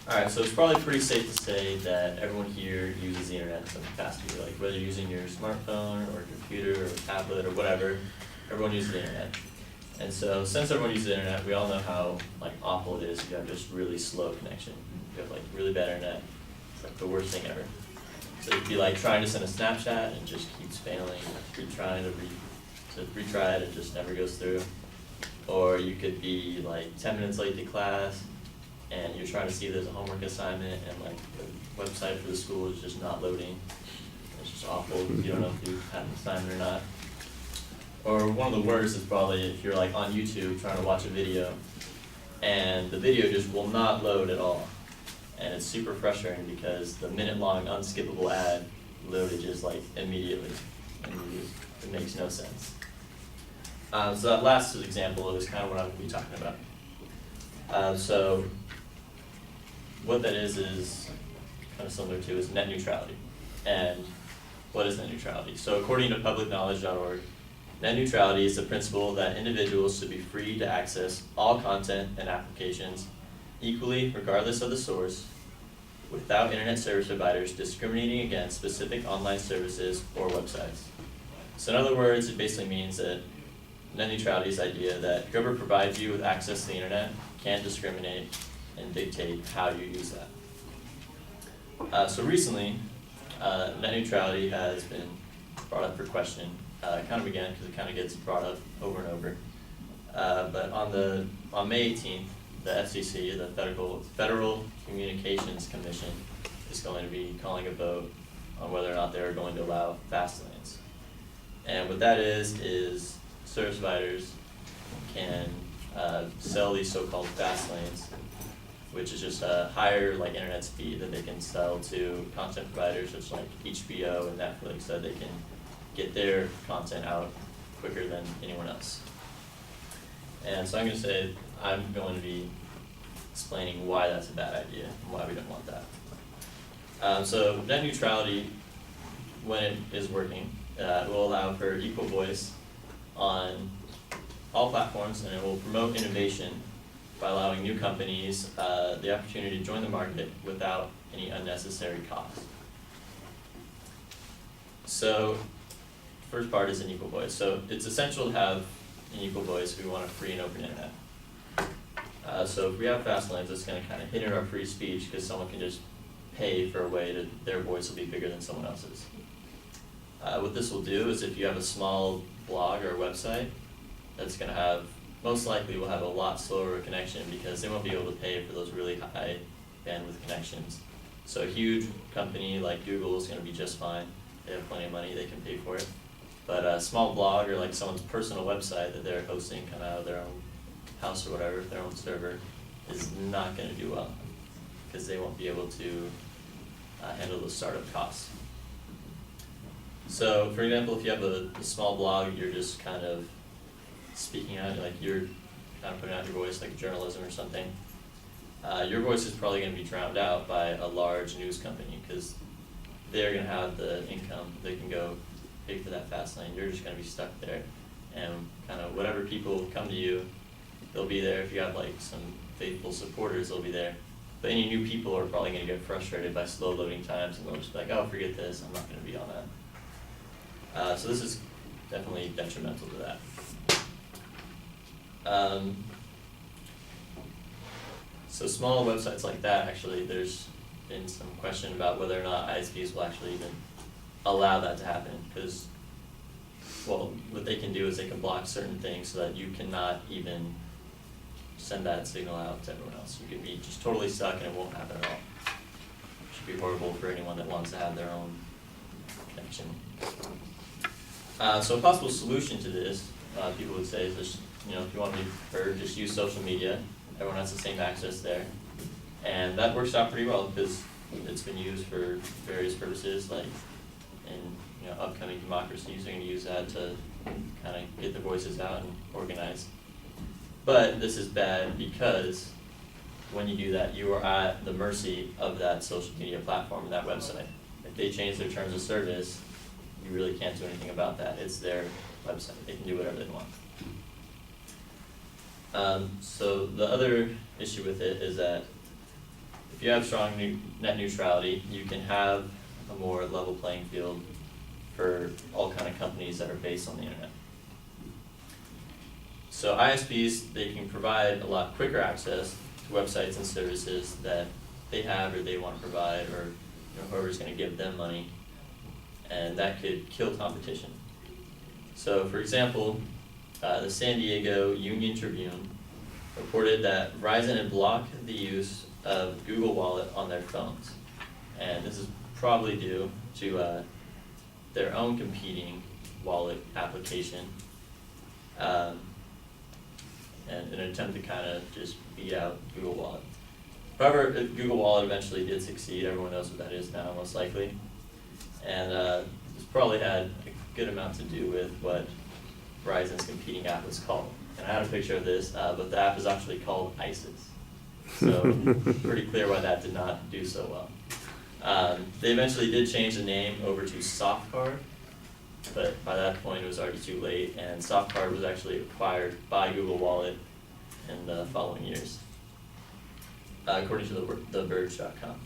Alright, so it's probably pretty safe to say that everyone here uses the internet in some capacity, like whether you're using your smartphone or computer or tablet or whatever, everyone uses the internet. And so since everyone uses the internet, we all know how like awful it is if you have just really slow connection. You have like really bad internet, it's like the worst thing ever. So it'd be like trying to send a Snapchat and it just keeps failing, retrying to retry it, it just never goes through. Or you could be like 10 minutes late to class and you're trying to see if there's a homework assignment and like the website for the school is just not loading. It's just awful, you don't know if you have an assignment or not. Or one of the worst is probably if you're like on YouTube trying to watch a video and the video just will not load at all. And it's super frustrating because the minute-long unskippable ad loadages like immediately. And it makes no sense. So that last example is kind of what I'm going to be talking about. So what that is kind of similar to is net neutrality. And what is net neutrality? So according to publicknowledge.org, net neutrality is the principle that individuals should be free to access all content and applications equally regardless of the source, without internet service providers discriminating against specific online services or websites. So in other words, it basically means that net neutrality is the idea that whoever provides you with access to the internet can't discriminate and dictate how you use that. So recently, net neutrality has been brought up for question, kind of again because it kind of gets brought up over and over. But on May 18th, the FCC, the Federal Communications Commission, is going to be calling a vote on whether or not they're going to allow fast lanes. And what that is service providers can sell these so-called fast lanes, which is just a higher like internet speed that they can sell to content providers such like HBO and Netflix, so that they can get their content out quicker than anyone else. And so I'm going to be explaining why that's a bad idea and why we don't want that. So net neutrality, when it is working, will allow for equal voice on all platforms, and it will promote innovation by allowing new companies the opportunity to join the market without any unnecessary cost. So first part is an equal voice. So it's essential to have an equal voice if we want a free and open internet. So if we have fast lanes, it's going to kind of hinder our free speech because someone can just pay for a way that their voice will be bigger than someone else's. What this will do is if you have a small blog or a website, that's going to have, most likely will have a lot slower connection because they won't be able to pay for those really high bandwidth connections. So a huge company like Google is going to be just fine. They have plenty of money, they can pay for it. But a small blog or like someone's personal website that they're hosting kind of out of their own house or whatever, their own server, is not going to do well because they won't be able to handle the startup costs. So for example, if you have a small blog, you're just kind of speaking out, like you're kind of putting out your voice like journalism or something, your voice is probably going to be drowned out by a large news company because they're going to have the income, they can go pay for that fast lane, you're just going to be stuck there. And kind of whatever people come to you, they'll be there. If you have like some faithful supporters, they'll be there. But any new people are probably going to get frustrated by slow loading times and they'll just be like, oh, forget this, I'm not going to be on that. So this is definitely detrimental to that. So small websites like that, actually, there's been some question about whether or not ISPs will actually even allow that to happen because, well, what they can do is they can block certain things so that you cannot even send that signal out to everyone else. You could be just totally stuck and it won't happen at all. It should be horrible for anyone that wants to have their own connection. So a possible solution to this, people would say, is just, if you want to be heard, just use social media. Everyone has the same access there. And that works out pretty well because it's been used for various purposes, like in upcoming democracies, they're going to use that to kind of get their voices out and organize. But this is bad because when you do that, you are at the mercy of that social media platform and that website. If they change their terms of service, you really can't do anything about that. It's their website. They can do whatever they want. So the other issue with it is that if you have strong net neutrality, you can have a more level playing field for all kind of companies that are based on the internet. So ISPs, they can provide a lot quicker access to websites and services that they have or they want to provide, or whoever's going to give them money, and that could kill competition. So for example, the San Diego Union Tribune reported that Verizon had blocked the use of Google Wallet on their phones, and this is probably due to their own competing wallet application, and in an attempt to kind of just beat out Google Wallet. However, Google Wallet eventually did succeed. Everyone knows what that is now, most likely, and this probably had a good amount to do with what Verizon's competing app was called. And I had a picture of this, but the app is actually called ISIS. So pretty clear why that did not do so well. They eventually did change the name over to SoftCard, but by that point it was already too late, and SoftCard was actually acquired by Google Wallet in the following years, according to TheVerge.com.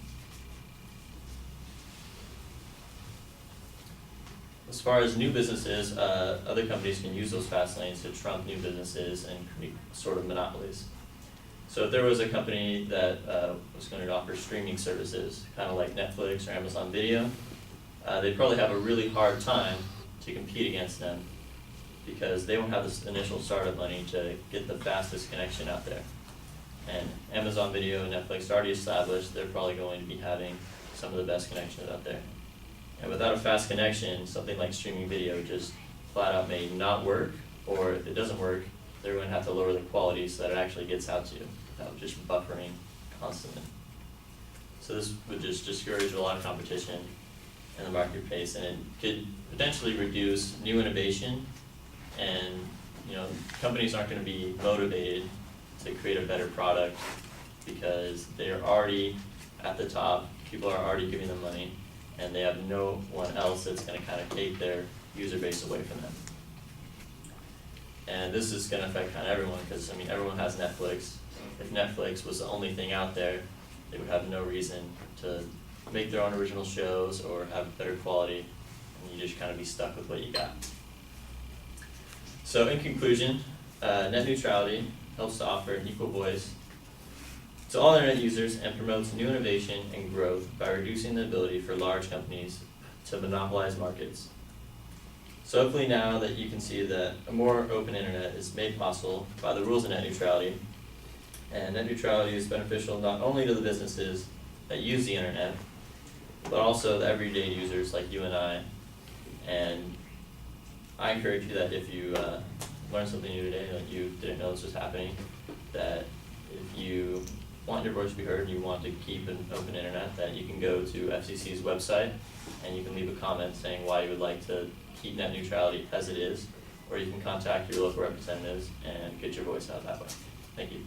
As far as new businesses, other companies can use those fast lanes to trump new businesses and create sort of monopolies. So if there was a company that was going to offer streaming services, kind of like Netflix or Amazon Video, they'd probably have a really hard time to compete against them because they won't have this initial startup money to get the fastest connection out there. And Amazon Video and Netflix are already established, they're probably going to be having some of the best connections out there. And without a fast connection, something like streaming video just flat out may not work, or if it doesn't work, they're going to have to lower the quality so that it actually gets out to you without just buffering constantly. So this would just discourage a lot of competition in the marketplace, and it could potentially reduce new innovation, and companies aren't going to be motivated to create a better product because they're already at the top, people are already giving them money, and they have no one else that's going to kind of take their user base away from them. And this is going to affect kind of everyone because, everyone has Netflix. If Netflix was the only thing out there, they would have no reason to make their own original shows or have better quality, and you just kind of be stuck with what you got. So in conclusion, net neutrality helps to offer an equal voice to all internet users and promotes new innovation and growth by reducing the ability for large companies to monopolize markets. So hopefully now that you can see that a more open internet is made possible by the rules of net neutrality, and net neutrality is beneficial not only to the businesses that use the internet, but also the everyday users like you and I. And I encourage you that if you learn something new today, that you didn't know this was happening, that if you want your voice to be heard and you want to keep an open internet, that you can go to FCC's website and you can leave a comment saying why you would like to keep net neutrality as it is, or you can contact your local representatives and get your voice out that way. Thank you.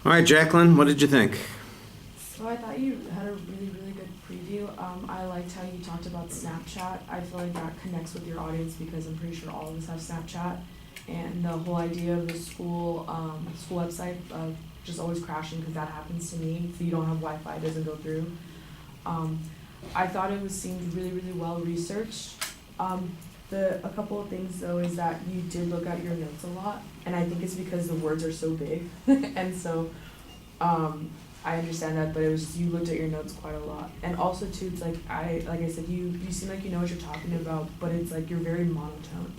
All right, Jacqueline, what did you think? So I thought you had a really, really good preview. I liked how you talked about Snapchat. I feel like that connects with your audience because I'm pretty sure all of us have Snapchat. And the whole idea of the school website just always crashing because that happens to me. If you don't have Wi-Fi, it doesn't go through. I thought it seemed really, really well researched. A couple of things though is that you did look at your notes a lot, and I think it's because the words are so big, and so I understand that, but it was just, you looked at your notes quite a lot. And also too, it's like I said, you seem like you know what you're talking about, but it's like you're very monotone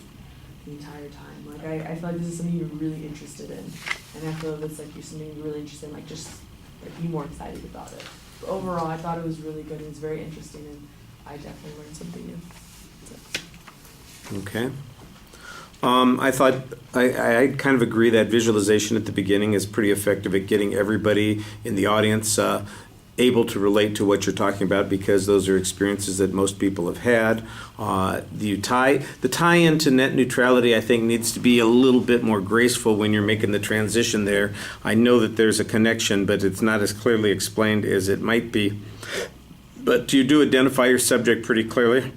the entire time. Like I feel like this is something you're really interested in, and I feel that's like you're something you're really interested in. Like just like be more excited about it. But overall, I thought it was really good. It was very interesting, and I definitely learned something new. So. Okay. I thought, I kind of agree that visualization at the beginning is pretty effective at getting everybody in the audience able to relate to what you're talking about, because those are experiences that most people have had. The tie-in to net neutrality, I think, needs to be a little bit more graceful when you're making the transition there. I know that there's a connection, but it's not as clearly explained as it might be. But you do identify your subject pretty clearly.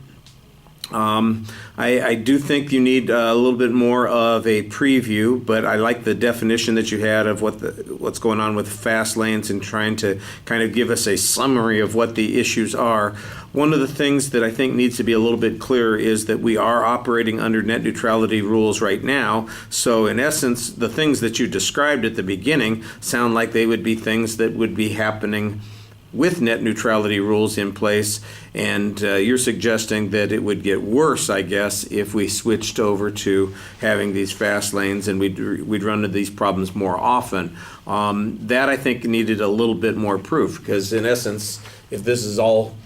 I do think you need a little bit more of a preview, but I like the definition that you had of what's going on with fast lanes and trying to kind of give us a summary of what the issues are. One of the things that I think needs to be a little bit clearer is that we are operating under net neutrality rules right now. So in essence, the things that you described at the beginning sound like they would be things that would be happening with net neutrality rules in place, and you're suggesting that it would get worse, I guess, if we switched over to having these fast lanes and we'd run into these problems more often. That, I think, needed a little bit more proof, because in essence, if this is all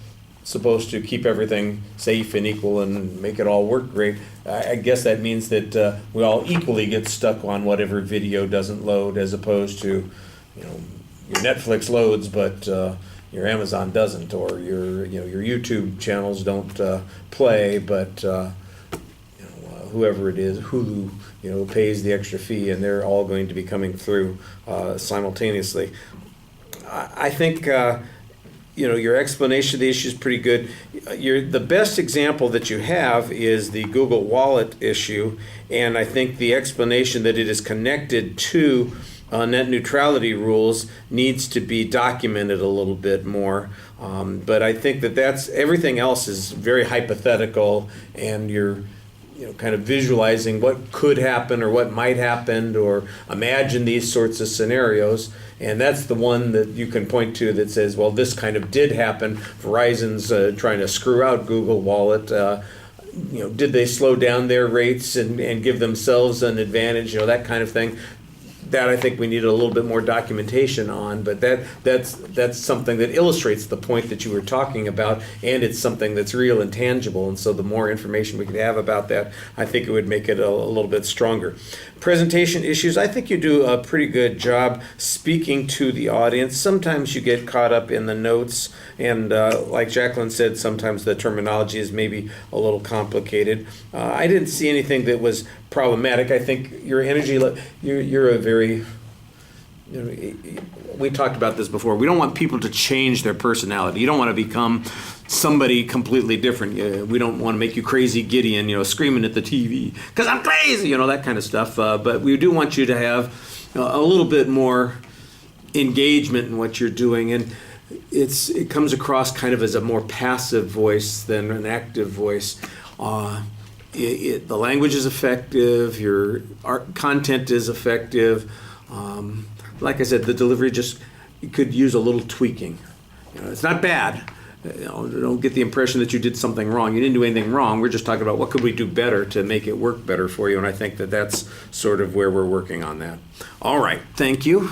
supposed to keep everything safe and equal and make it all work great, I guess that means that we all equally get stuck on whatever video doesn't load, as opposed to, your Netflix loads, but your Amazon doesn't, or your YouTube channels don't play, but whoever it is, Hulu, pays the extra fee, and they're all going to be coming through simultaneously. I think your explanation of the issue is pretty good. The best example that you have is the Google Wallet issue, and I think the explanation that it is connected to net neutrality rules needs to be documented a little bit more. But I think that's everything else is very hypothetical, and you're kind of visualizing what could happen or what might happen, or imagine these sorts of scenarios. And that's the one that you can point to that says, well, this kind of did happen. Verizon's trying to screw out Google Wallet. Did they slow down their rates and give themselves an advantage? That kind of thing. That I think we need a little bit more documentation on, but that's something that illustrates the point that you were talking about, and it's something that's real and tangible. And so the more information we could have about that, I think it would make it a little bit stronger. Presentation issues, I think you do a pretty good job speaking to the audience. Sometimes you get caught up in the notes, and like Jacqueline said, sometimes the terminology is maybe a little complicated. I didn't see anything that was problematic. I think your energy, you're a very, we talked about this before. We don't want people to change their personality. You don't want to become somebody completely different. We don't want to make you crazy Gideon, screaming at the TV, because I'm crazy, that kind of stuff. But we do want you to have a little bit more engagement in what you're doing. And it comes across kind of as a more passive voice than an active voice. The language is effective, your art content is effective. Like I said, the delivery you could use a little tweaking. It's not bad. Don't get the impression that you did something wrong. You didn't do anything wrong. We're just talking about what could we do better to make it work better for you, and I think that's sort of where we're working on that. All right, thank you.